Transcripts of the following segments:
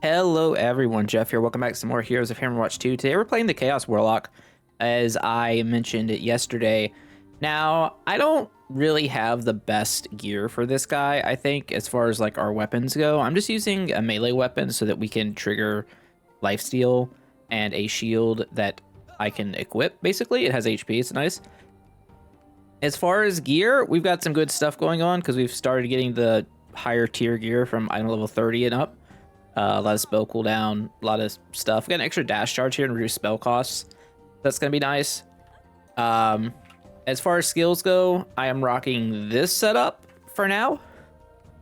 Hello everyone, Jeff here. Welcome back to some more Heroes of Hammerwatch 2. Today we're playing the Chaos Warlock, as I mentioned it yesterday. Now, I don't really have the best gear for this guy, I think, as far as like our weapons go. I'm just using a melee weapon so that we can trigger lifesteal and a shield that I can equip, basically. It has HP, it's nice. As far as gear, we've got some good stuff going on because we've started getting the higher tier gear from item level 30 and up. A lot of spell cooldown, a lot of stuff. We got an extra dash charge here and reduce spell costs. That's going to be nice. As far as skills go, I am rocking this setup for now.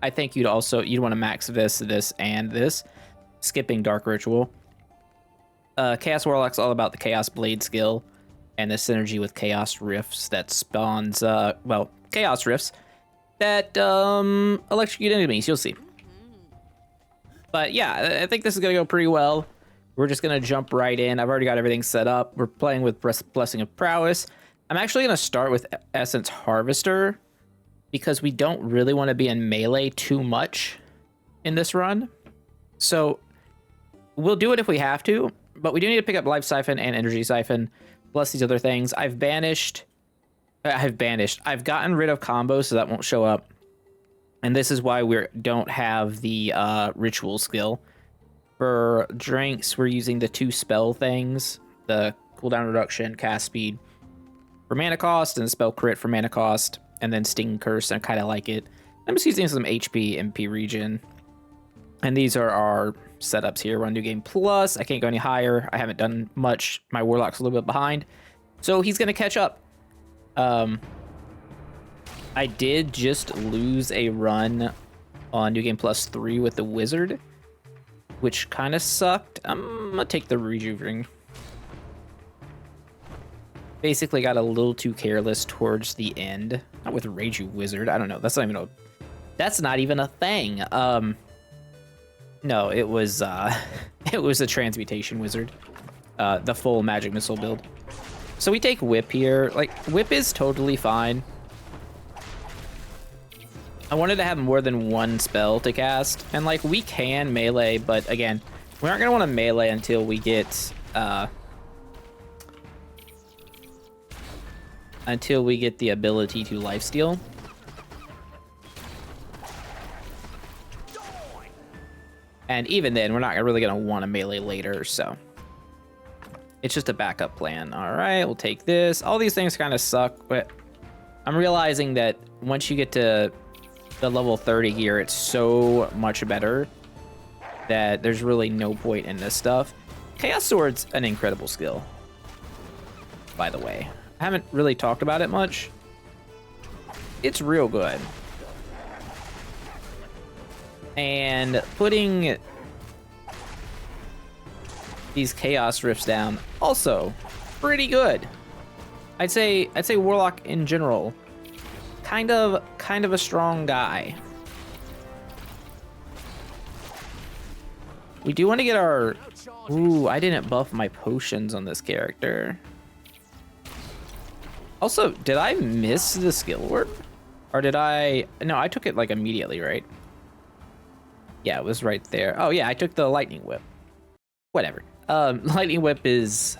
I think you'd want to max this, and this. Skipping Dark Ritual. Chaos Warlock's all about the Chaos Blade skill and the synergy with Chaos Rifts that spawns, Chaos Rifts that electrocute enemies. You'll see. But yeah, I think this is going to go pretty well. We're just going to jump right in. I've already got everything set up. We're playing with Blessing of Prowess. I'm actually going to start with Essence Harvester because we don't really want to be in melee too much in this run. So we'll do it if we have to, but we do need to pick up Life Siphon and Energy Siphon, plus these other things. I've gotten rid of combos so that won't show up. And this is why we don't have the ritual skill. For drinks, we're using the 2 spell things, the cooldown reduction, cast speed for mana cost, and spell crit for mana cost, and then sting curse. I kind of like it. I'm just using some HP, MP regen. And these are our setups here. We're on New Game Plus. I can't go any higher. I haven't done much. My Warlock's a little bit behind. So he's going to catch up. I did just lose a run on New Game Plus 3 with the Wizard, which kind of sucked. I'm going to take the Rejuve Ring. Basically got a little too careless towards the end. Not with Rejuve Wizard. I don't know. That's not even a thing. No, it was it was a Transmutation Wizard. The full Magic Missile build. So we take Whip here. Like, Whip is totally fine. I wanted to have more than one spell to cast, and like we can melee, but again, we aren't gonna want to melee until we get the ability to lifesteal. And even then, we're not really gonna want to melee later, so it's just a backup plan. All right, we'll take this. All these things kind of suck, but I'm realizing that once you get to the level 30 gear, it's so much better that there's really no point in this stuff. Chaos Sword's an incredible skill, by the way. I haven't really talked about it much. It's real good. And putting these Chaos Rifts down, also pretty good. I'd say Warlock in general, kind of a strong guy. We do want to get our... Ooh, I didn't buff my potions on this character. Also, did I miss the skill warp? Or did I... No, I took it like immediately, right? Yeah, it was right there. Oh yeah, I took the Lightning Whip. Whatever. Lightning Whip is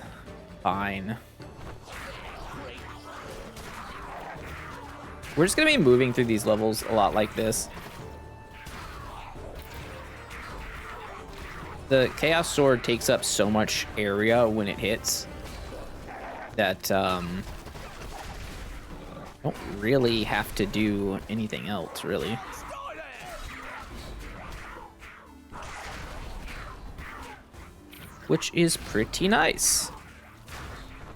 fine. We're just going to be moving through these levels a lot like this. The Chaos Sword takes up so much area when it hits that don't really have to do anything else, really. Which is pretty nice.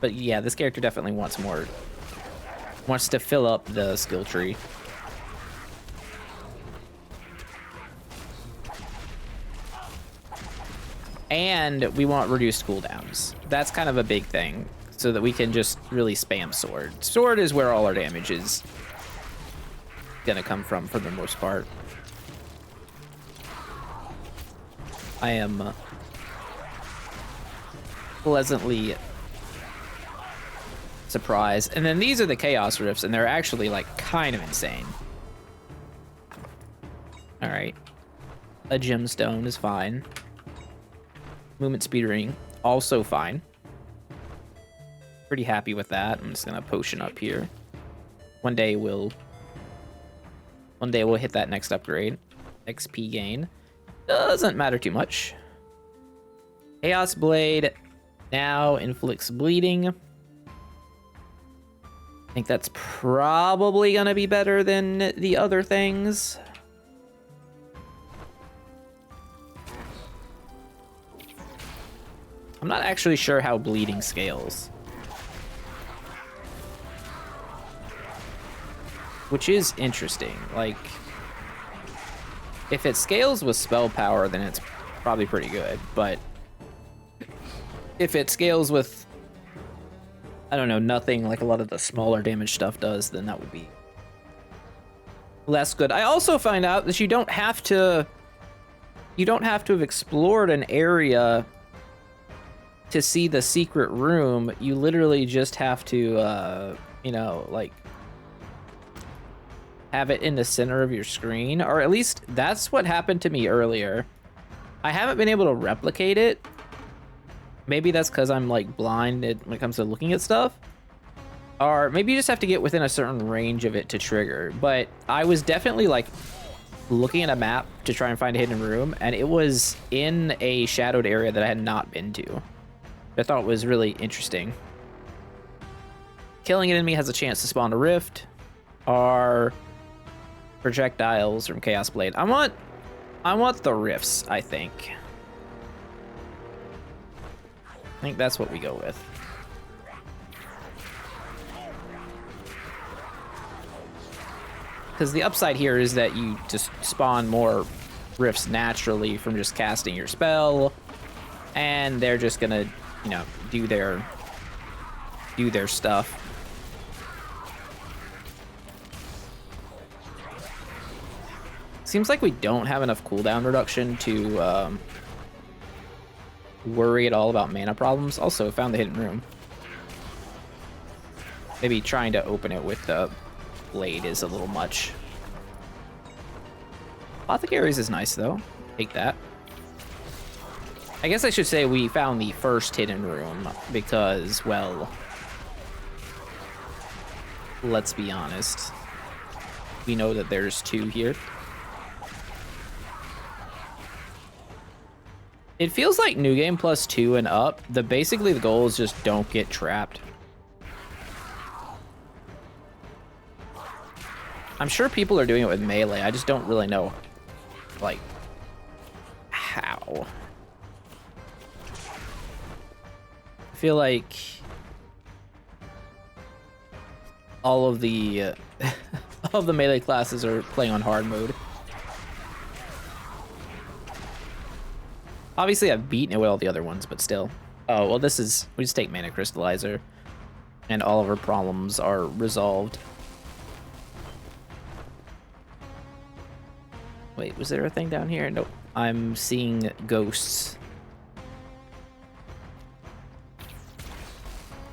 But yeah, this character definitely wants to fill up the skill tree. And we want reduced cooldowns. That's kind of a big thing, so that we can just really spam Sword. Sword is where all our damage is gonna come from for the most part. I am pleasantly surprised. And then these are the Chaos Rifts, and they're actually like kind of insane. All right, a gemstone is fine. Movement speed ring, also fine. Pretty happy with that. I'm just gonna potion up here. One day we'll hit that next upgrade. XP gain. Doesn't matter too much. Chaos Blade now inflicts bleeding. I think that's probably gonna be better than the other things. I'm not actually sure how bleeding scales. Which is interesting. Like, if it scales with spell power, then it's probably pretty good. But if it scales with, I don't know, nothing like a lot of the smaller damage stuff does, then that would be less good. I also find out that you don't have to have explored an area to see the secret room. You literally just have to, you know, like, have it in the center of your screen, or at least that's what happened to me earlier. I haven't been able to replicate it. Maybe that's because I'm like blinded when it comes to looking at stuff, or maybe you just have to get within a certain range of it to trigger. But I was definitely like looking at a map to try and find a hidden room, and it was in a shadowed area that I had not been to. I thought was really interesting. Killing an enemy has a chance to spawn a rift, or projectiles from Chaos Blade. I want the rifts, I think. I think that's what we go with. Because the upside here is that you just spawn more rifts naturally from just casting your spell, and they're just gonna, you know, do their stuff. Seems like we don't have enough cooldown reduction to worry at all about mana problems. Also, found the hidden room. Maybe trying to open it with the blade is a little much. Apothecaries is nice, though. Take that. I guess I should say we found the first hidden room because, well, let's be honest. We know that there's two here. It feels like New Game Plus 2 and up, basically the goal is just don't get trapped. I'm sure people are doing it with melee, I just don't really know, like, how. I feel like all of the all of the melee classes are playing on hard mode. Obviously, I've beaten it with all the other ones, but still. Oh, well, this is... We just take Mana Crystallizer, and all of our problems are resolved. Wait, was there a thing down here? Nope. I'm seeing ghosts.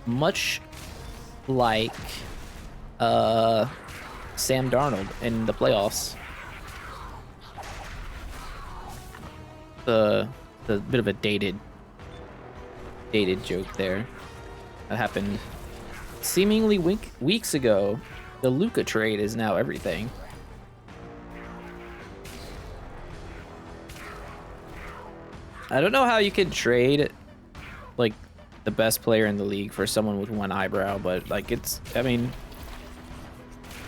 Much like Sam Darnold in the playoffs. The bit of a dated joke there. That happened seemingly weeks ago. The Luka trade is now everything. I don't know how you could trade like the best player in the league for someone with one eyebrow, but like it's, I mean,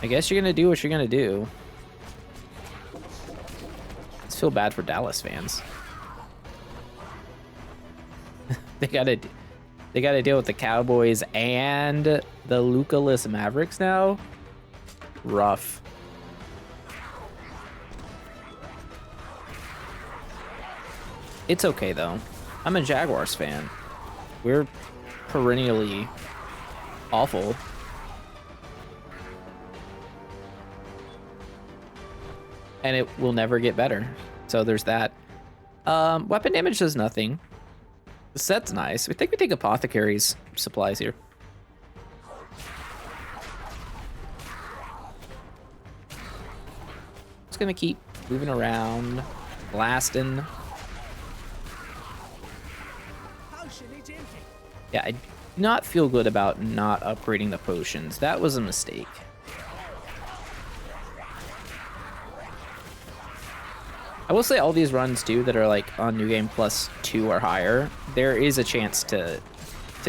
I guess you're gonna do what you're gonna do. I feel bad for Dallas fans. They gotta deal with the Cowboys and the Luka-less Mavericks now. Rough. It's okay though. I'm a Jaguars fan. We're perennially awful. And it will never get better. So there's that. Weapon damage does nothing. The set's nice. We think we take Apothecary's supplies here. Just gonna keep moving around, blasting. Yeah, I do not feel good about not upgrading the potions. That was a mistake. I will say all these runs too that are like on New Game +2 or higher, there is a chance to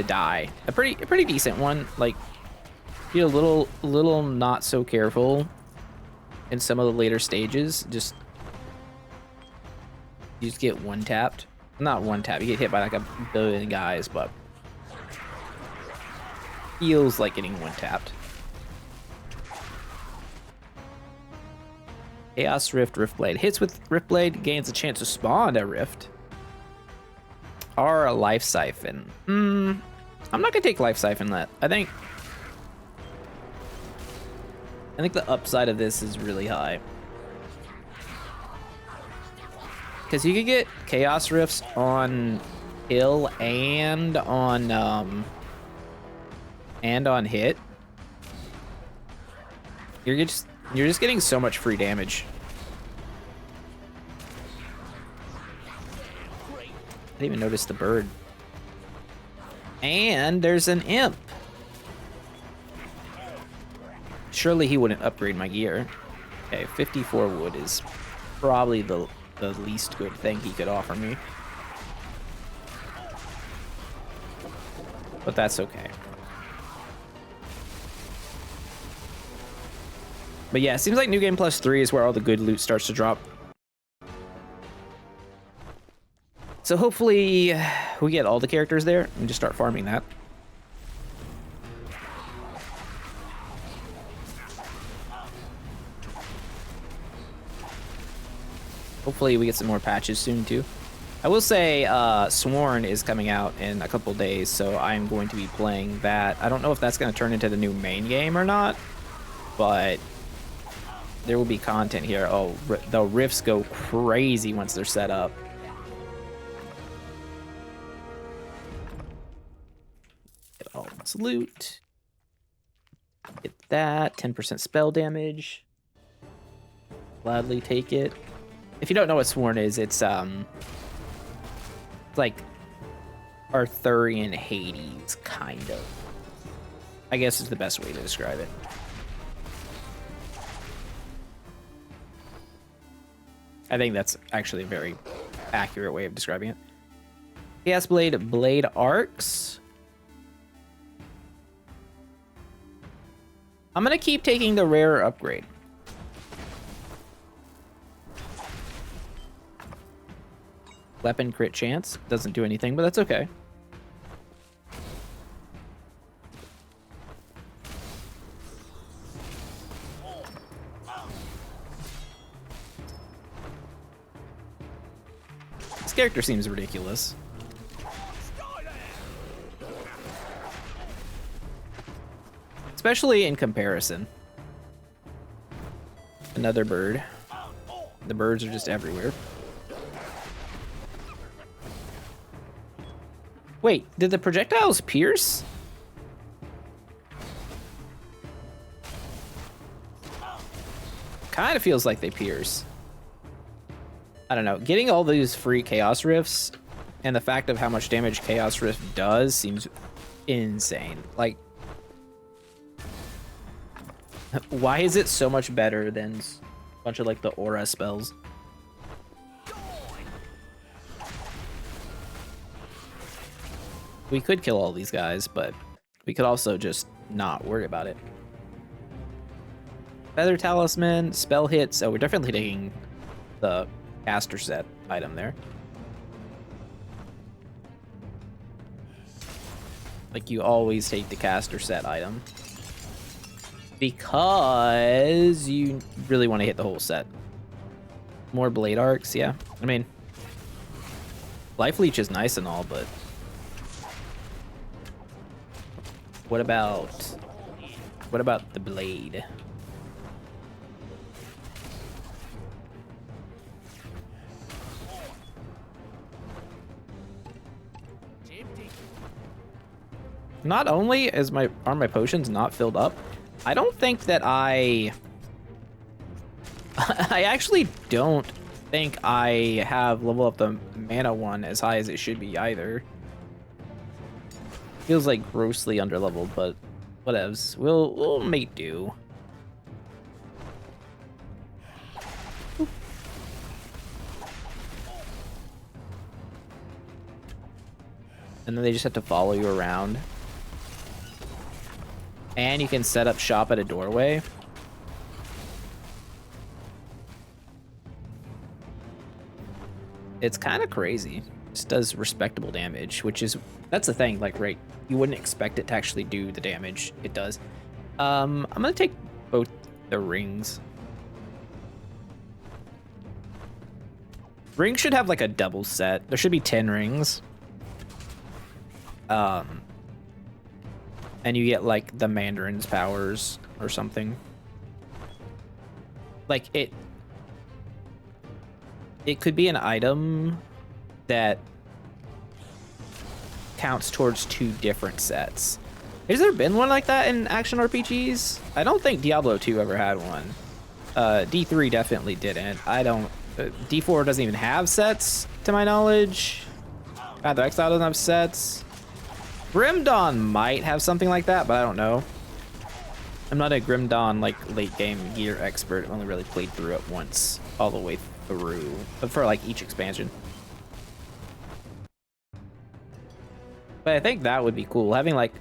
die. A pretty decent one. Like, be a little not so careful in some of the later stages. You just get one tapped. Not one tap. You get hit by like a billion guys, but feels like getting one tapped. Chaos Rift, Riftblade. Hits with Riftblade, gains a chance to spawn a Rift. Or a Life Siphon. I'm not gonna take Life Siphon that. I think the upside of this is really high. Because you could get Chaos Rifts on Hill and on hit. You're just getting so much free damage. I didn't even notice the bird. And there's an imp. Surely he wouldn't upgrade my gear. Okay, 54 wood is probably the least good thing he could offer me. But that's okay. But yeah, it seems like New Game +3 is where all the good loot starts to drop. So hopefully we get all the characters there and just start farming that. Hopefully we get some more patches soon too. I will say Sworn is coming out in a couple days, so I'm going to be playing that. I don't know if that's going to turn into the new main game or not, but there will be content here. Oh, the rifts go crazy once they're set up. Get all this loot. Get that. 10% spell damage. Gladly take it. If you don't know what Sworn is, it's like Arthurian Hades, kind of. I guess is the best way to describe it. I think that's actually a very accurate way of describing it. Chaos Blade, Blade Arcs. I'm gonna keep taking the rare upgrade. Weapon crit chance. Doesn't do anything, but that's okay. This character seems ridiculous. Especially in comparison. Another bird. The birds are just everywhere. Wait, did the projectiles pierce? Kind of feels like they pierce. I don't know. Getting all these free Chaos Rifts and the fact of how much damage Chaos Rift does seems insane. Like, why is it so much better than a bunch of like the aura spells? We could kill all these guys, but we could also just not worry about it. Feather Talisman, spell hits. So we're definitely taking the caster set item there. Like, you always take the caster set item. Because you really want to hit the whole set. More Blade Arcs, yeah. I mean, Life Leech is nice and all, but what about the blade? Not only are my potions not filled up, I don't think that I actually don't think I have level up the mana one as high as it should be either. Feels like grossly underleveled, but whatevs. We'll make do. And then they just have to follow you around. And you can set up shop at a doorway. It's kind of crazy. This does respectable damage, which is, that's the thing, like, right, you wouldn't expect it to actually do the damage it does. I'm gonna take both the rings. Rings should have like a double set. There should be 10 rings. And you get like the Mandarin's powers or something. Like it could be an item that counts towards 2 different sets. Has there been one like that in action RPGs? I don't think Diablo 2 ever had one. D3 definitely didn't. I don't. D4 doesn't even have sets, to my knowledge. Path of Exile doesn't have sets. Grim Dawn might have something like that, but I don't know. I'm not a Grim Dawn like late game gear expert. I've only really played through it once, all the way through, but for like each expansion. But I think that would be cool, having like,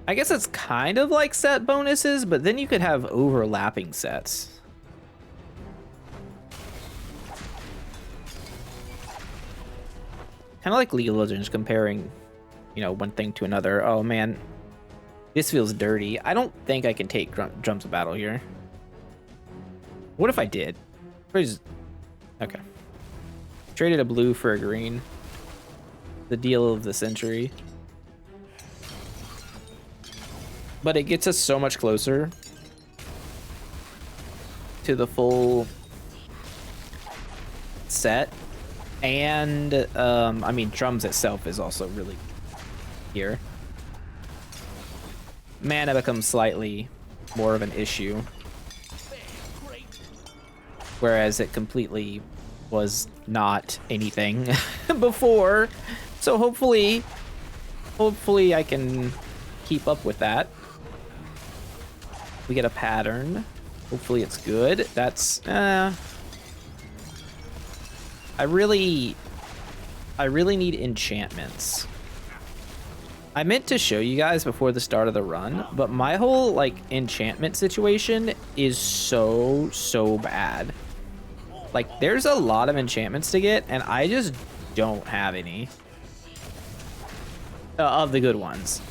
I guess it's kind of like set bonuses, but then you could have overlapping sets. Kind of like League of Legends comparing, you know, one thing to another. Oh man, this feels dirty. I don't think I can take Drums of Battle here. What if I did? Okay. Traded a blue for a green. The deal of the century. But it gets us so much closer to the full set. And, I mean, drums itself is also really here. Mana becomes slightly more of an issue. Whereas it completely was not anything before. So hopefully I can keep up with that. We get a pattern. Hopefully it's good. That's, I really need enchantments. I meant to show you guys before the start of the run, but my whole like enchantment situation is so bad. Like there's a lot of enchantments to get and I just don't have any of the good ones,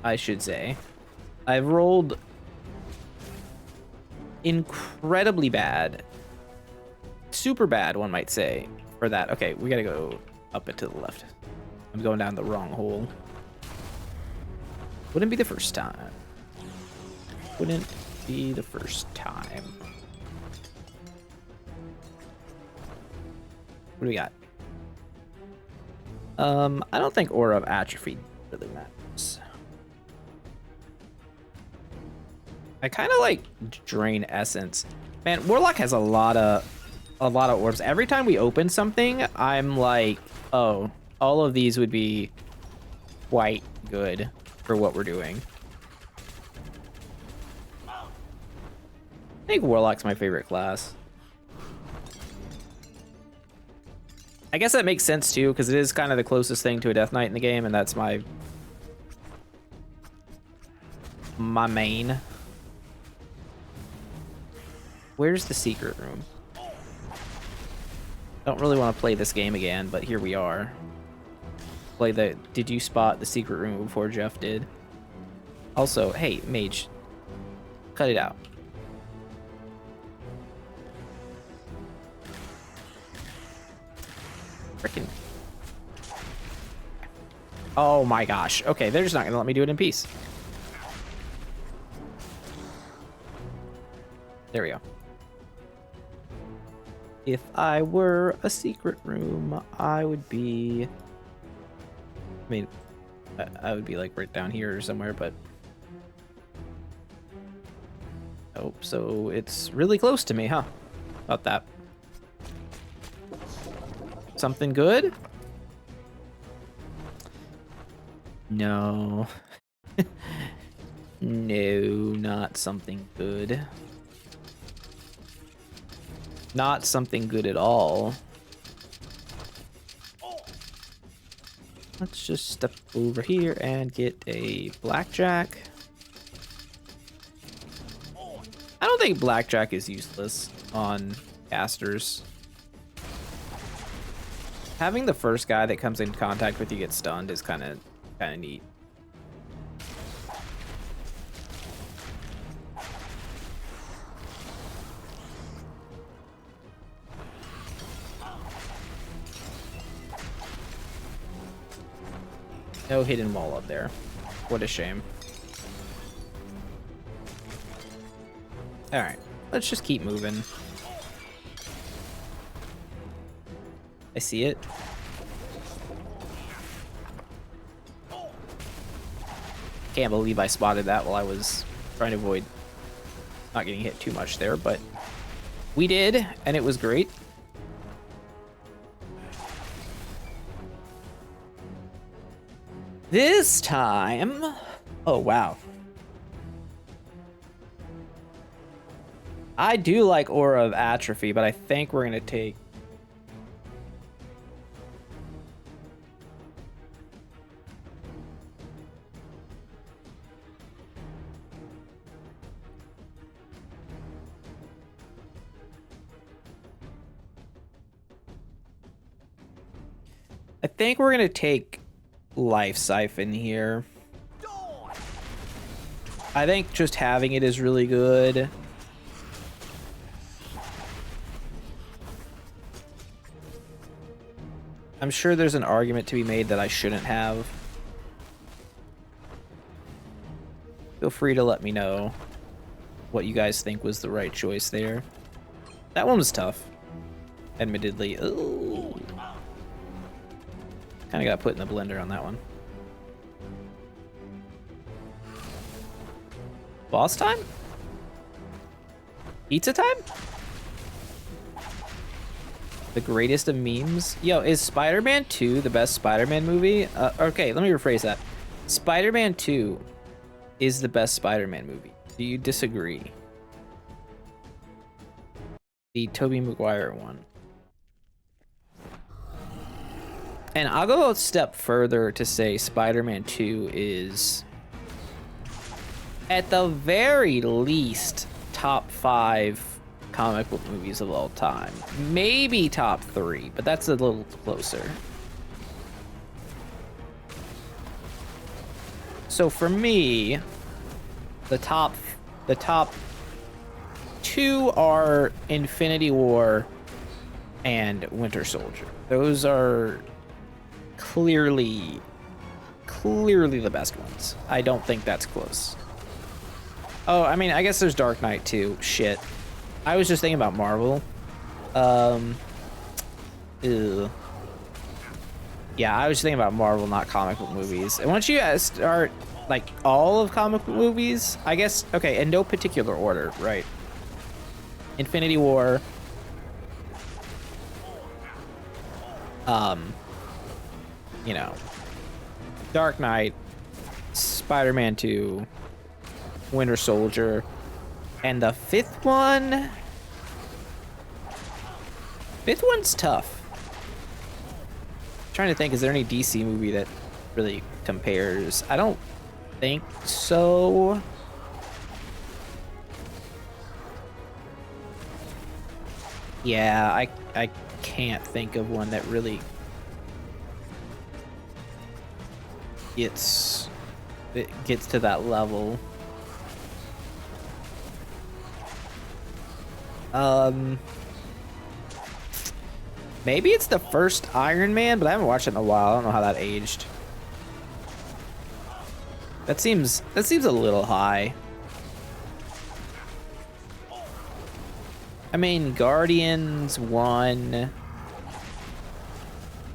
I should say. I've rolled incredibly bad. Super bad, one might say, for that. Okay, we gotta go up and to the left. I'm going down the wrong hole. Wouldn't be the first time. Wouldn't be the first time. What do we got? I don't think Aura of Atrophy really matters. I kind of like Drain Essence. Man, Warlock has a lot of orbs. Every time we open something, I'm like, oh, all of these would be quite good for what we're doing. I think Warlock's my favorite class. I guess that makes sense too, because it is kind of the closest thing to a Death Knight in the game, and that's my main. Where's the secret room? Don't really want to play this game again, but here we are. Play the, did you spot the secret room before Jeff did? Also, hey, mage, cut it out. Frickin'. Oh my gosh. Okay, they're just not gonna let me do it in peace. There we go. If I were a secret room, I would be... I mean, I would be like right down here or somewhere, but... Oh, so it's really close to me, huh? About that. Something good? No. No, not something good. Not something good at all. Let's just step over here and get a blackjack. I don't think blackjack is useless on casters. Having the first guy that comes in contact with you get stunned is kind of neat. No hidden wall up there. What a shame. Alright, let's just keep moving. I see it. Can't believe I spotted that while I was trying to avoid not getting hit too much there, but we did, and it was great. This time, oh wow. I do like Aura of Atrophy, but I think we're gonna take Life Siphon here. I think just having it is really good. I'm sure there's an argument to be made that I shouldn't have. Feel free to let me know what you guys think was the right choice there. That one was tough, admittedly. Ooh. Kind of got put in the blender on that one. Boss time? Pizza time? The greatest of memes? Yo, is Spider-Man 2 the best Spider-Man movie? Okay, let me rephrase that. Spider-Man 2 is the best Spider-Man movie. Do you disagree? The Tobey Maguire one. And I'll go a step further to say Spider-Man 2 is, at the very least, top 5 comic book movies of all time. Maybe top 3, but that's a little closer. So for me, the top 2 are Infinity War and Winter Soldier. Those are clearly the best ones. I don't think that's close. Oh, I mean, I guess there's Dark Knight too. Shit. I was just thinking about Marvel. Ew. Yeah, I was thinking about Marvel, not comic book movies. And once you guys start, like, all of comic book movies, I guess, okay, in no particular order, right? Infinity War. You know, Dark Knight, Spider-Man 2, Winter Soldier, and the fifth one's tough. I'm trying to think, is there any DC movie that really compares? I don't think so. Yeah, I can't think of one that really gets to that level. Maybe it's the first Iron Man, but I haven't watched it in a while. I don't know how that aged. That seems a little high. I mean, Guardians 1,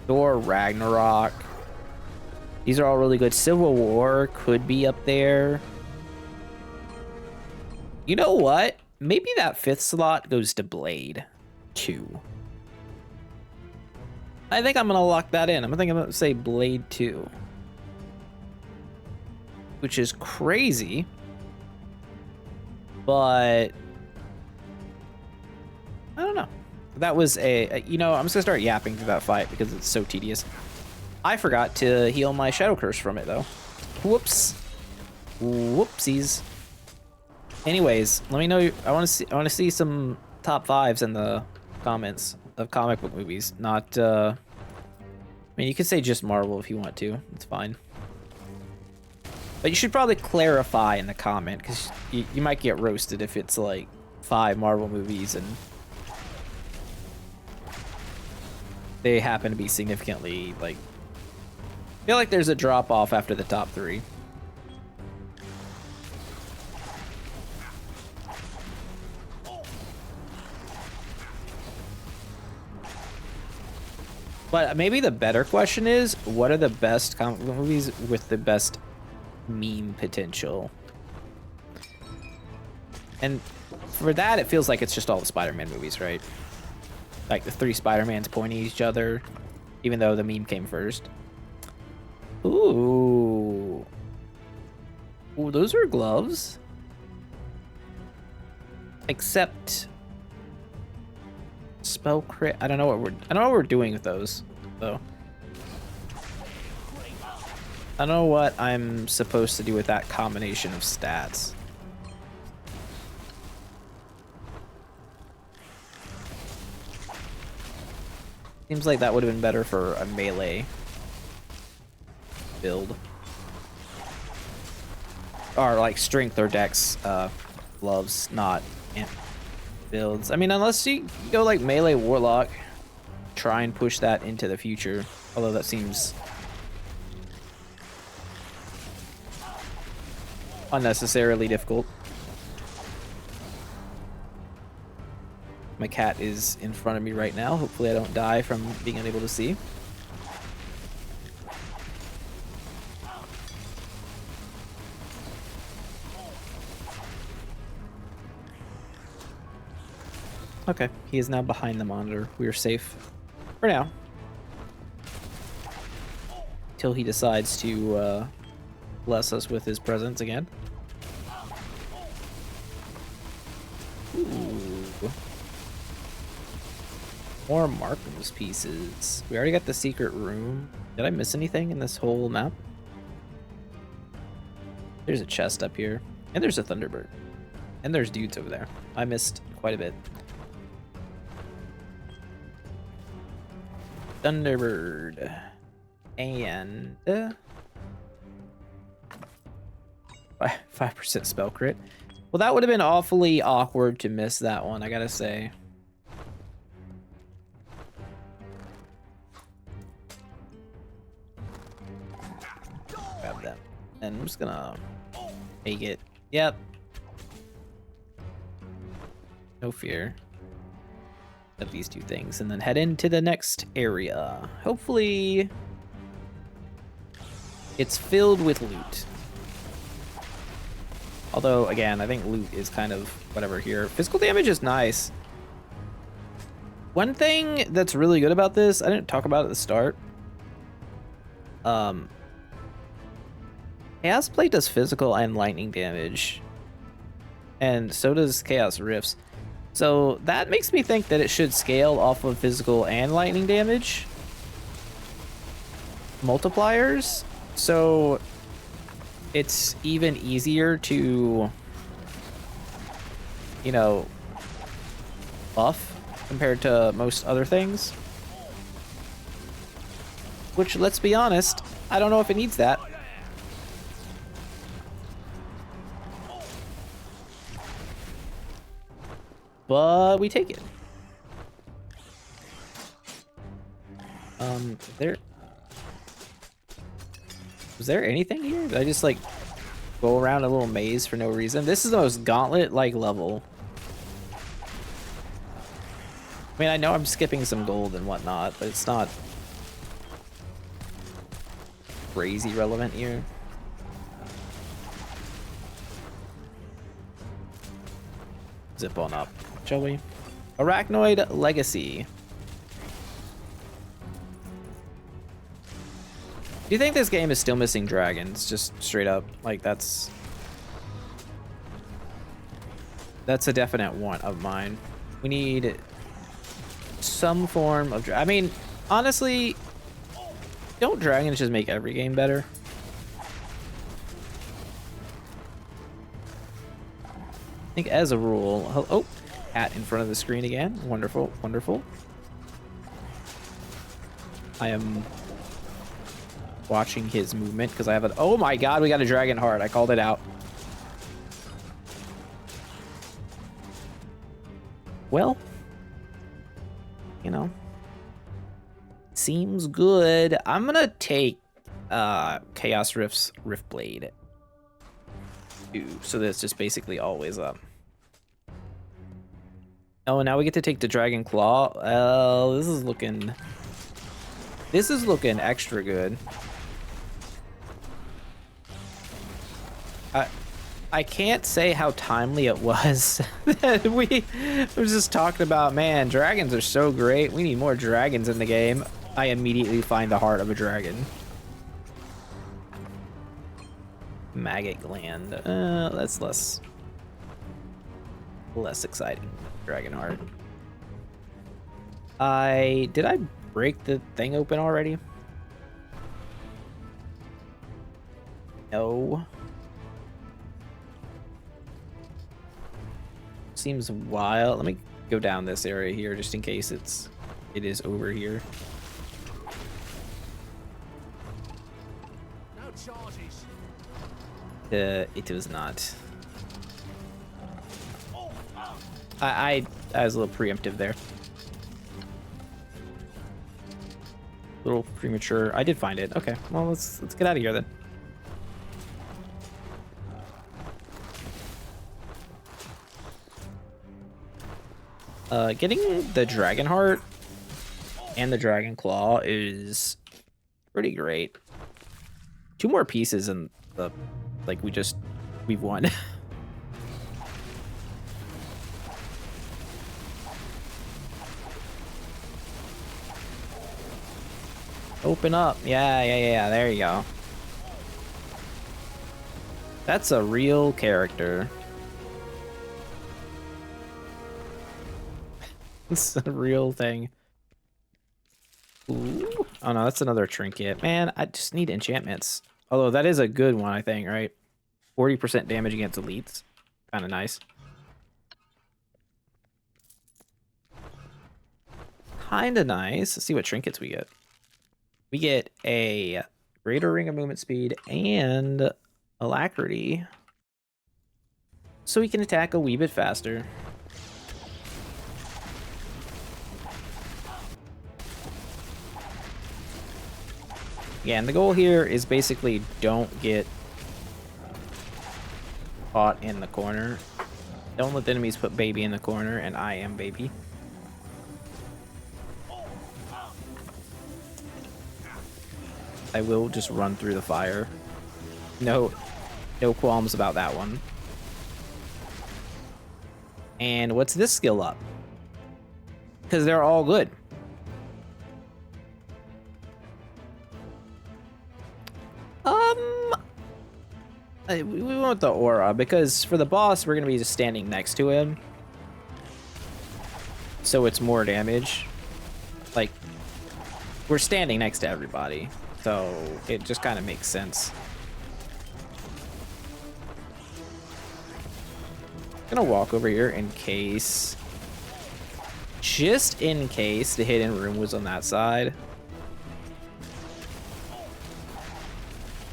Thor Ragnarok. These are all really good. Civil War could be up there. You know what? Maybe that 5th slot goes to Blade 2. I think I'm gonna lock that in. I'm gonna say Blade 2. which is crazy. But I don't know. That was you know, I'm just gonna start yapping through that fight because it's so tedious. I forgot to heal my Shadow Curse from it though. Whoops. Whoopsies. Anyways, let me know. I want to see some top 5s in the comments of comic book movies. Not. I mean, you could say just Marvel if you want to. It's fine. But you should probably clarify in the comment because you might get roasted if it's like 5 Marvel movies and they happen to be significantly like. I feel like there's a drop off after the top 3. But maybe the better question is, what are the best comic book movies with the best meme potential? And for that, it feels like it's just all the Spider-Man movies, right? Like the 3 Spider-Mans pointing at each other, even though the meme came first. Ooh. Ooh, those are gloves. Except spell crit. I don't know what we're doing with those, though. I don't know what I'm supposed to do with that combination of stats. Seems like that would have been better for a melee build. Or like strength or dex gloves, not builds. I mean, unless you go like melee warlock, try and push that into the future. Although that seems unnecessarily difficult. My cat is in front of me right now. Hopefully I don't die from being unable to see. Okay, he is now behind the monitor. We are safe for now. Till he decides to bless us with his presence again. Ooh. More Markham's pieces. We already got the secret room. Did I miss anything in this whole map? There's a chest up here. And there's a Thunderbird. And there's dudes over there. I missed quite a bit. Thunderbird. And 5% spell crit. Well, that would have been awfully awkward to miss that one, I gotta say. Grab that. And I'm just gonna make it. Yep. No fear of these 2 things, and then head into the next area. Hopefully it's filled with loot. Although, again, I think loot is kind of whatever here. Physical damage is nice. One thing that's really good about this, I didn't talk about at the start. Chaos Plate does physical and lightning damage. And so does Chaos Rifts. So that makes me think that it should scale off of physical and lightning damage multipliers. So it's even easier to, you know, buff compared to most other things. Which, let's be honest, I don't know if it needs that. But we take it. Was there anything here? Did I just like go around a little maze for no reason? This is the most gauntlet-like level. I mean, I know I'm skipping some gold and whatnot, but it's not crazy relevant here. Zip on up, shall we? Arachnoid Legacy. Do you think this game is still missing dragons? Just straight up, like that's a definite want of mine. We need some form of I mean, honestly, don't dragons just make every game better? I think as a rule. Oh, hat in front of the screen again. Wonderful, wonderful. I am watching his movement because I have a. Oh my god, we got a dragon heart. I called it out. Well, you know, seems good. I'm gonna take Chaos Rift's Rift Blade. So that's just basically always up. Oh, now we get to take the Dragon Claw. This is looking extra good. I can't say how timely it was that we were just talking about, man, dragons are so great. We need more dragons in the game. I immediately find the heart of a dragon. Maggot gland. That's less exciting. Dragon heart. Did I break the thing open already? No. Seems wild. Let me go down this area here just in case it is over here. No charges. It was not. I was a little preemptive there. A little premature. I did find it. Okay. Well, let's get out of here then. Getting the Dragon Heart and the Dragon Claw is pretty great. 2 more pieces and the like we've won. Open up. Yeah. There you go. That's a real character. It's a real thing. Ooh. Oh no, that's another trinket. Man, I just need enchantments. Although that is a good one, I think, right? 40% damage against elites. Kind of nice. Kind of nice. Let's see what trinkets we get. We get a greater ring of movement speed and alacrity. So we can attack a wee bit faster. Yeah, and the goal here is basically don't get caught in the corner. Don't let the enemies put baby in the corner, and I am baby. I will just run through the fire. No qualms about that one. And what's this skill up? Because they're all good. We want the aura, because for the boss, we're going to be just standing next to him. So it's more damage. Like, we're standing next to everybody. So it just kind of makes sense. I'm going to walk over here in case... Just in case the hidden room was on that side.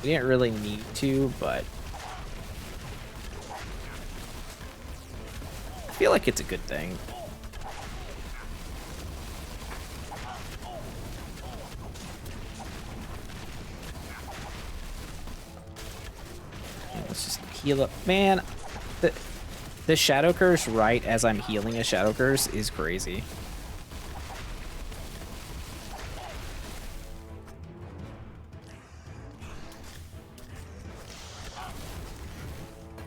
We didn't really need to, but... I feel like it's a good thing. Let's just heal up. Man, the Shadow Curse right as I'm healing a Shadow Curse is crazy.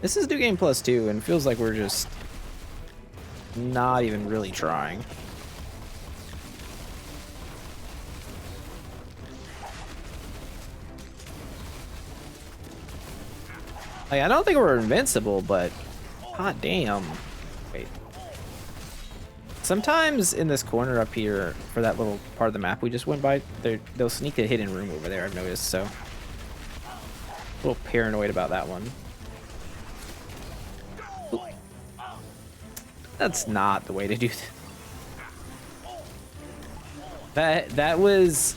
This is New Game Plus 2 and feels like we're just not even really trying. Like, I don't think we're invincible, but god damn. Wait. Sometimes in this corner up here, for that little part of the map we just went by, they'll sneak a hidden room over there, I've noticed, so. A little paranoid about that one. Ooh. That's not the way to do that. That was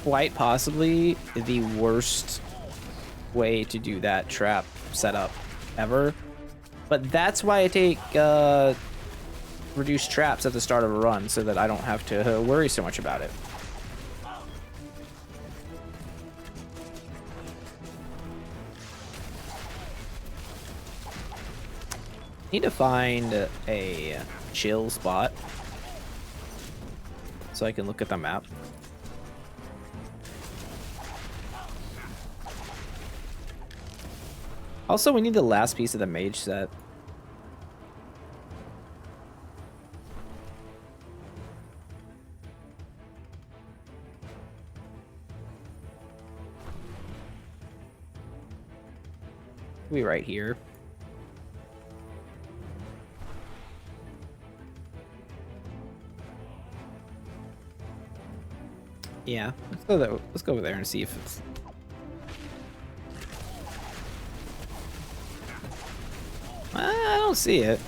quite possibly the worst way to do that trap setup ever. But that's why I take reduced traps at the start of a run, so that I don't have to worry so much about it. Need to find a chill spot so I can look at the map. Also, we need the last piece of the mage set. Be right here. Yeah, let's go over there and see if it's. I don't see it.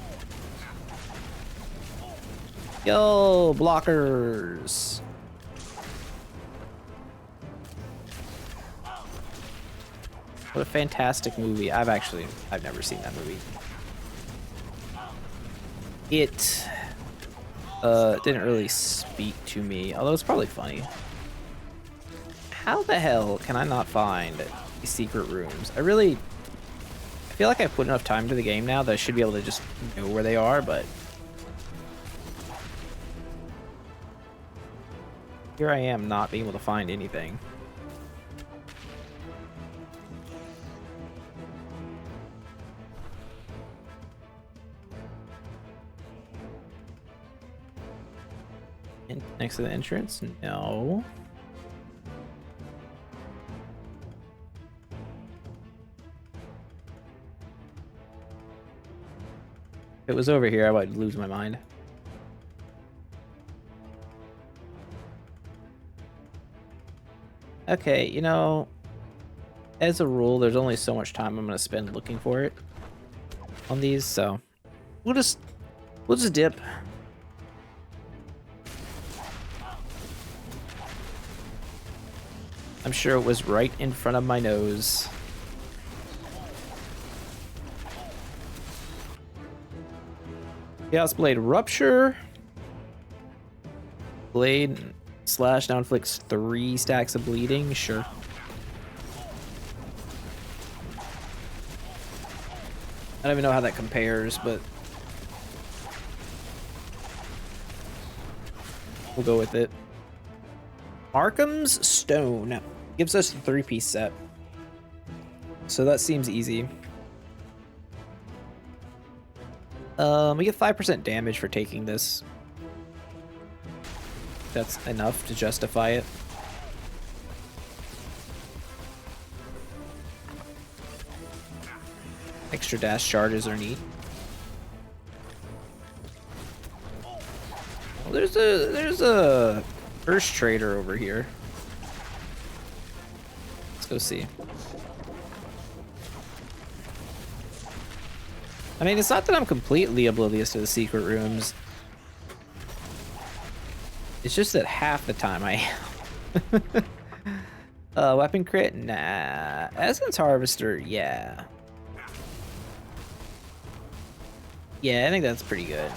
Yo, blockers. What a fantastic movie. I've never seen that movie. It didn't really speak to me, although it's probably funny. How the hell can I not find these secret rooms? I feel like I've put enough time to the game now that I should be able to just know where they are, but here I am not being able to find anything. Next to the entrance? No. If it was over here, I would lose my mind. Okay, you know, as a rule, there's only so much time I'm gonna spend looking for it on these, so we'll just dip. I'm sure it was right in front of my nose. Chaos Blade Rupture. Blade slash now inflicts 3 stacks of bleeding. Sure. I don't even know how that compares, but we'll go with it. Arkham's Stone gives us a 3-piece set, so that seems easy. We get 5% damage for taking this. That's enough to justify it. Extra dash charges are neat. Well, there's a first trader over here. Let's go see. I mean, it's not that I'm completely oblivious to the secret rooms. It's just that half the time I am. Weapon crit? Nah. Essence Harvester? Yeah. Yeah, I think that's pretty good.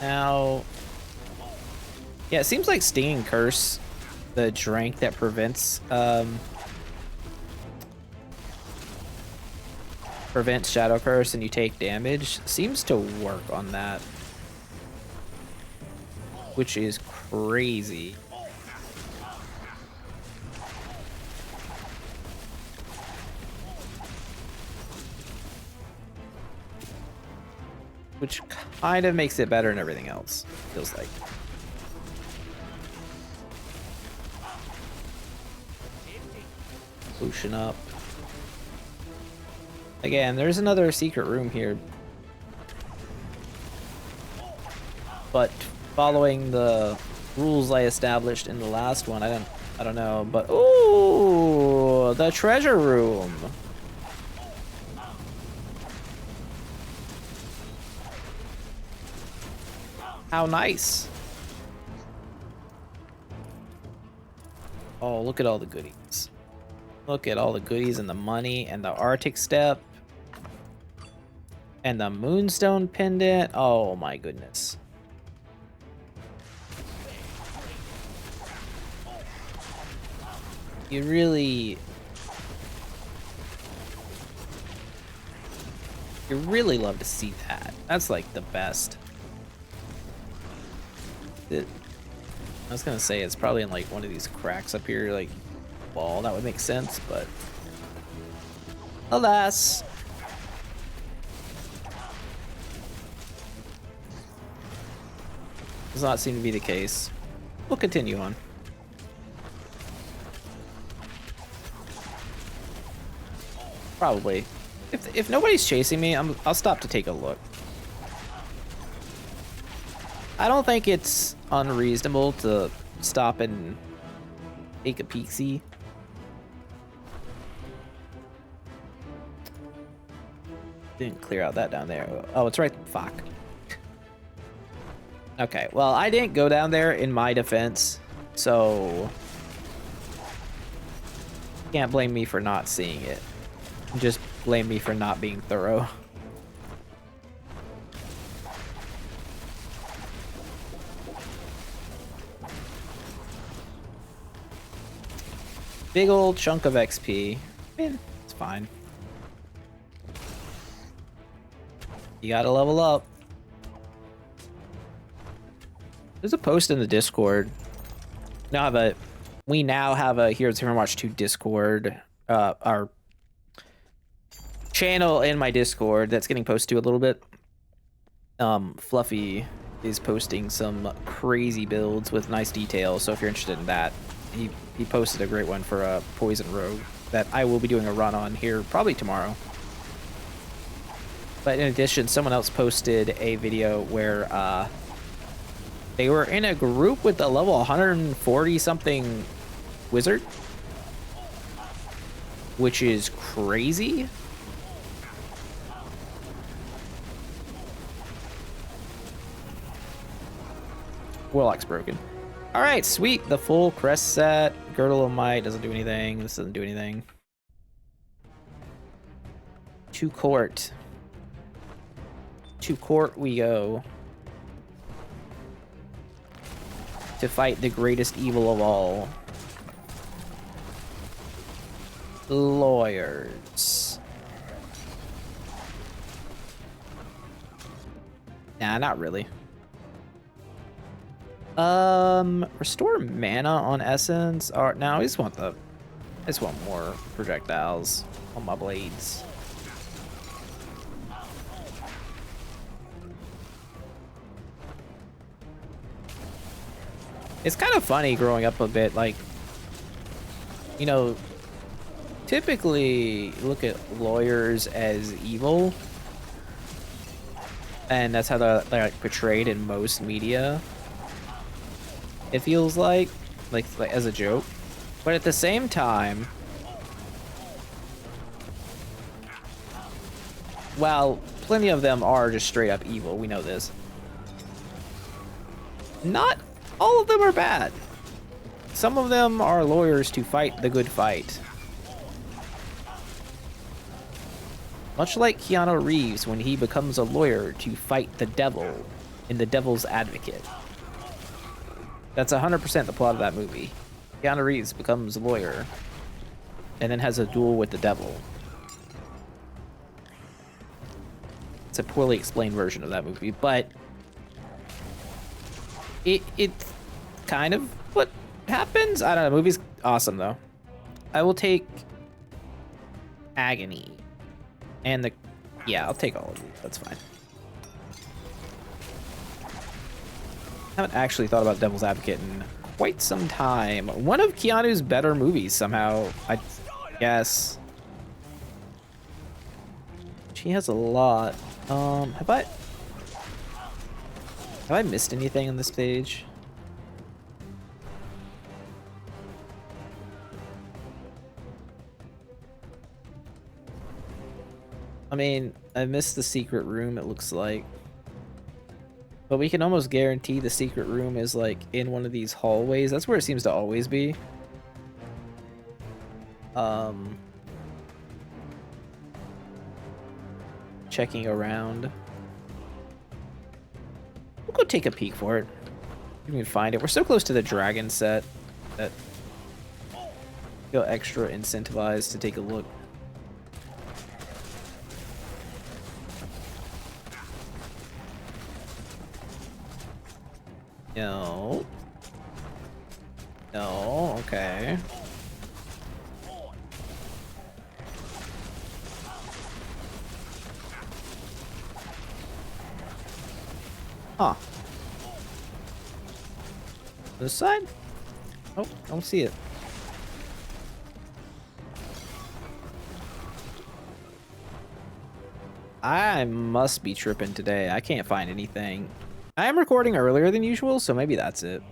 Now, yeah, it seems like Stinging Curse, the drink that prevents Shadow Curse and you take damage, seems to work on that, which is crazy. Which kind of makes it better than everything else, feels like. Potion up. Again, there's another secret room here. But following the rules I established in the last one, I don't know, but ooh, the treasure room. How nice. Oh, look at all the goodies. Look at all the goodies and the money and the Arctic step. And the moonstone pendant. Oh my goodness. You really love to see that. That's like the best. I was gonna say it's probably in like one of these cracks up here, like wall. That would make sense, but alas. Does not seem to be the case. We'll continue on. Probably. If nobody's chasing me, I'll stop to take a look. I don't think it's unreasonable to stop and take a peek-see. Didn't clear out that down there. Oh, it's right. Fuck. Okay, well, I didn't go down there in my defense, so can't blame me for not seeing it. Just blame me for not being thorough. Big old chunk of XP. I mean, it's fine. You gotta level up. There's a post in the Discord. We now have a Heroes of Hammerwatch 2 Discord. Our channel in my Discord that's getting posted to a little bit. Fluffy is posting some crazy builds with nice details, so if you're interested in that, he posted a great one for a Poison Rogue that I will be doing a run on here probably tomorrow. But in addition, someone else posted a video where they were in a group with a level 140 something wizard, which is crazy. Warlock's broken. All right, sweet. The full crest set. Girdle of Might doesn't do anything. This doesn't do anything. To court. To court we go. To fight the greatest evil of all. Lawyers. Nah, not really. Restore mana on essence. Or no, I just want more projectiles on my blades. It's kind of funny growing up a bit, like, you know, typically look at lawyers as evil, and that's how they're like portrayed in most media. It feels like as a joke, but at the same time, while plenty of them are just straight up evil, we know this. Not all of them are bad. Some of them are lawyers to fight the good fight. Much like Keanu Reeves when he becomes a lawyer to fight the devil in The Devil's Advocate. That's 100% the plot of that movie. Keanu Reeves becomes a lawyer and then has a duel with the devil. It's a poorly explained version of that movie, but it's kind of what happens. I don't know. The movie's awesome though. I will take Agony and yeah, I'll take all of these. That's fine. I haven't actually thought about Devil's Advocate in quite some time. One of Keanu's better movies somehow. Yes. She has a lot. Have I missed anything on this page? I mean, I missed the secret room, it looks like. But we can almost guarantee the secret room is like in one of these hallways. That's where it seems to always be. Checking around. We'll go take a peek for it. You can find it. We're so close to the dragon set that I feel extra incentivized to take a look. No. No, okay. Huh. This side? Oh, I don't see it. I must be tripping today. I can't find anything. I am recording earlier than usual, so maybe that's it.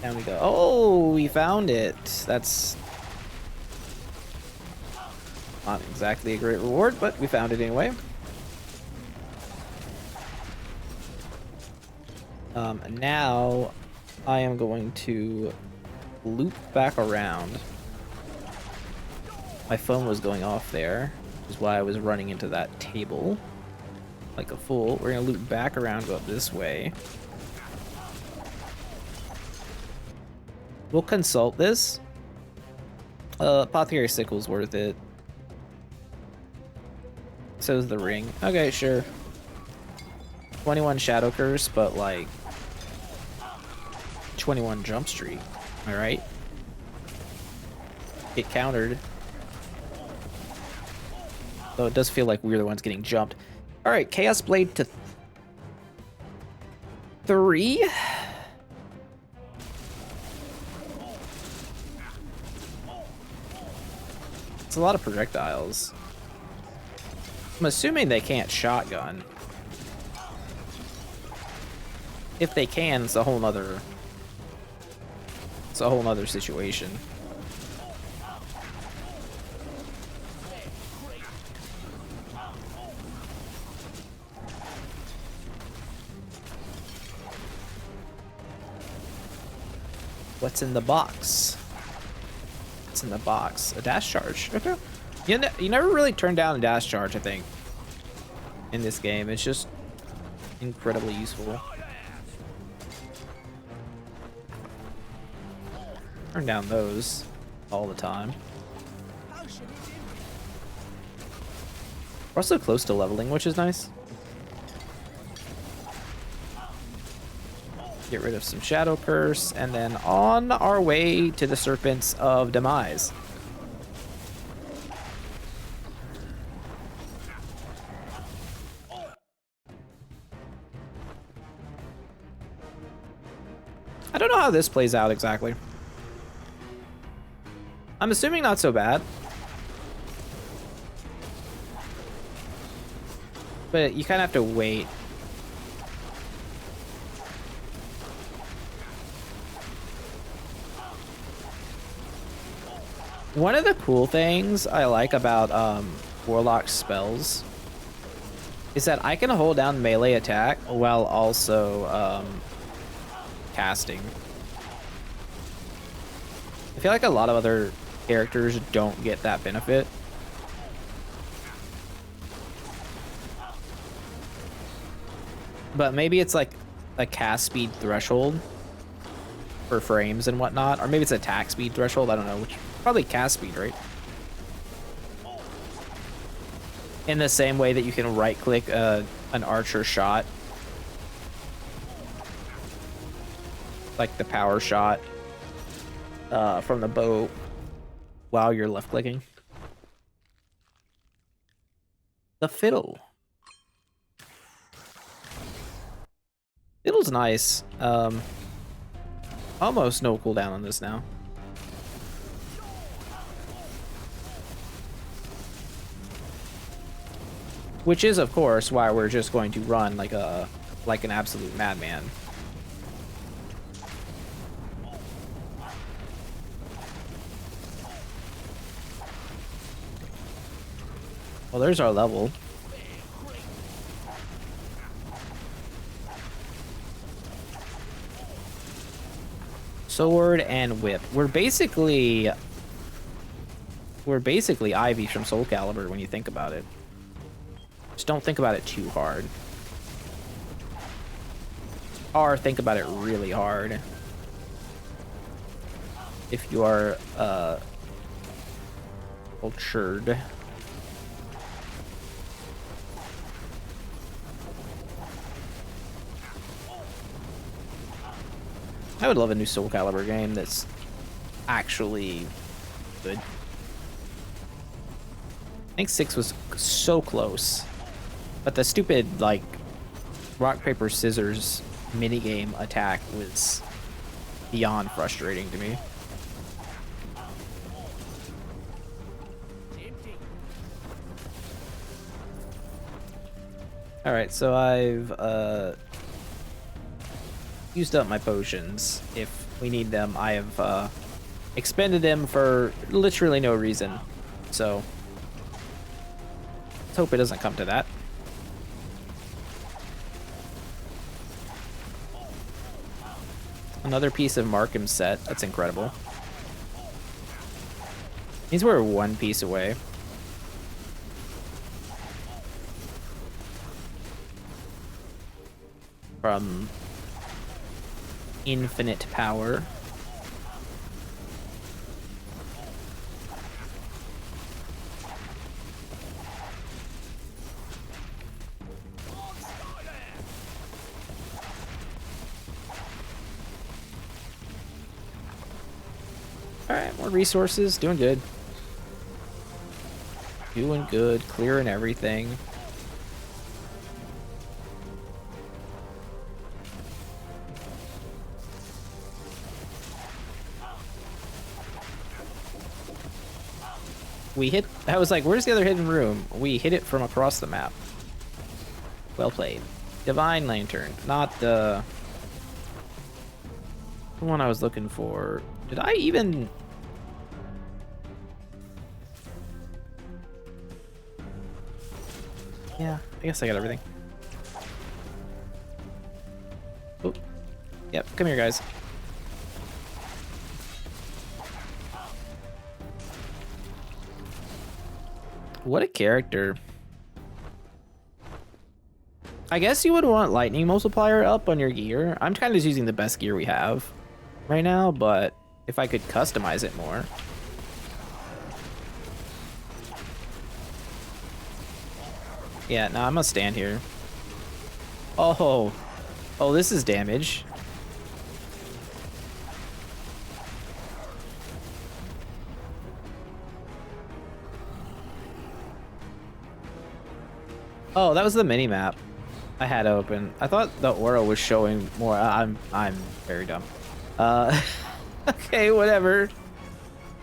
Down we go. Oh, we found it. That's not exactly a great reward, but we found it anyway. Now I am going to loop back around. My phone was going off there, which is why I was running into that table like a fool. We're gonna loop back around, go up this way. We'll consult this. Apothecary Sickle's worth it. So is the ring. Okay, sure. 21 Shadow Curse, but like 21 Jump Streak. Alright. Get countered. Though it does feel like we're the ones getting jumped. Alright, Chaos Blade to 3. It's a lot of projectiles. I'm assuming they can't shotgun. If they can, it's a whole nother situation. What's in the box? What's in the box? A dash charge. Okay. You never really turn down a dash charge, I think, in this game. It's just incredibly useful. Turn down those all the time. We're also close to leveling, which is nice. Get rid of some Shadow Curse, and then on our way to the Serpents of Demise. I don't know how this plays out exactly. I'm assuming not so bad. But you kind of have to wait. One of the cool things I like about Warlock spells is that I can hold down melee attack while also casting. I feel like a lot of other characters don't get that benefit. But maybe it's like a cast speed threshold for frames and whatnot, or maybe it's attack speed threshold. I don't know. Probably cast speed, right? In the same way that you can right-click an archer shot, like the power shot from the bow, while you're left-clicking. The fiddle. Fiddle's nice. Almost no cooldown on this now. Which is, of course, why we're just going to run like an absolute madman. Well, there's our level. Sword and whip. We're basically Ivy from Soul Calibur when you think about it. Just don't think about it too hard. Or think about it really hard. If you are cultured. I would love a new Soul Calibur game that's actually good. I think 6 was so close. But the stupid, like, rock, paper, scissors minigame attack was beyond frustrating to me. Alright, so I've used up my potions. If we need them, I have expended them for literally no reason. So let's hope it doesn't come to that. Another piece of Markham's set. That's incredible. Means we're one piece away. From infinite power. Alright, more resources. Doing good. Doing good. Clearing everything. We hit... I was like, where's the other hidden room? We hit it from across the map. Well played. Divine Lantern. Not the one I was looking for. Did I even... Yeah, I guess I got everything. Oh. Yep, come here, guys. What a character. I guess you would want lightning multiplier up on your gear. I'm kind of just using the best gear we have right now, but if I could customize it more. Yeah, no, I'm gonna stand here. Oh, oh, this is damage. Oh, that was the mini map I had open. I thought the aura was showing more. I'm very dumb. Okay, whatever.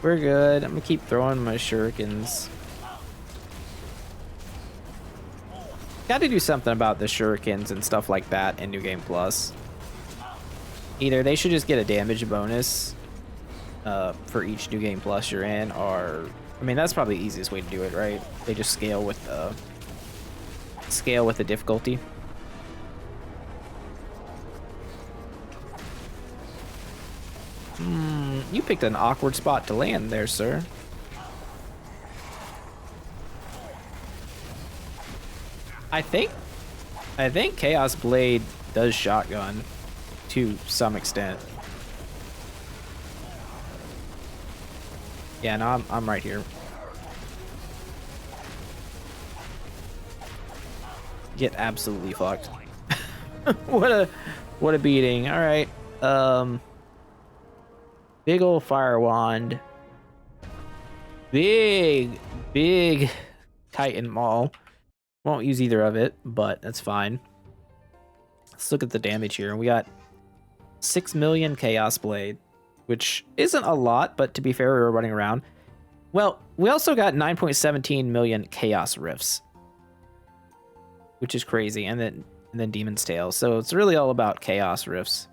We're good. I'm gonna keep throwing my shurikens. Got to do something about the shurikens and stuff like that in New Game Plus. Either they should just get a damage bonus for each New Game Plus you're in, or I mean that's probably the easiest way to do it, right? They just scale with the difficulty. You picked an awkward spot to land there, sir. I think Chaos Blade does shotgun to some extent. Yeah, no, I'm right here. Get absolutely fucked. what a beating. All right. Big old fire wand. Big Titan Maul. Won't use either of it, but that's fine. Let's look at the damage here. We got 6 million Chaos Blade, which isn't a lot, but to be fair, we were running around. Well, we also got 9.17 million Chaos Rifts, which is crazy, and then Demon's Tail. So it's really all about Chaos Rifts.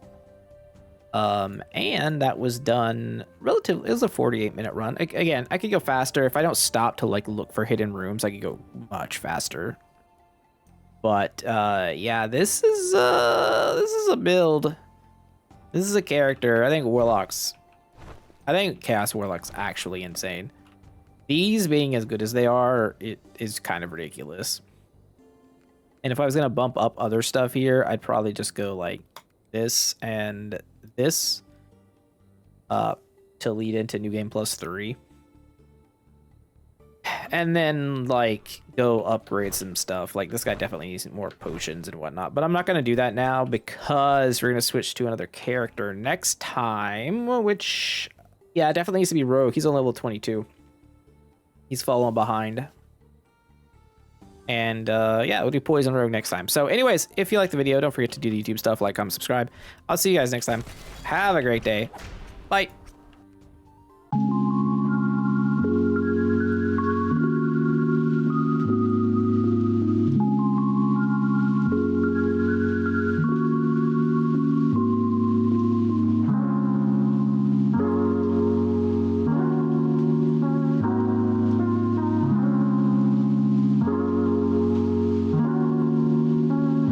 And that was done relatively. It was a 48-minute run. Again, I could go faster if I don't stop to like look for hidden rooms. I could go much faster. But yeah, this is a build. This is a character. I think Chaos Warlock's actually insane. These being as good as they are, it is kind of ridiculous. And if I was gonna bump up other stuff here, I'd probably just go like this and this to lead into New Game Plus 3. And then like go upgrade some stuff. Like this guy definitely needs more potions and whatnot, but I'm not gonna do that now because we're gonna switch to another character next time, which yeah, definitely needs to be Rogue. He's on level 22. He's falling behind. And yeah, we'll do Poison Rogue next time. So anyways, if you like the video, don't forget to do the YouTube stuff, like, comment, subscribe. I'll see you guys next time. Have a great day. Bye.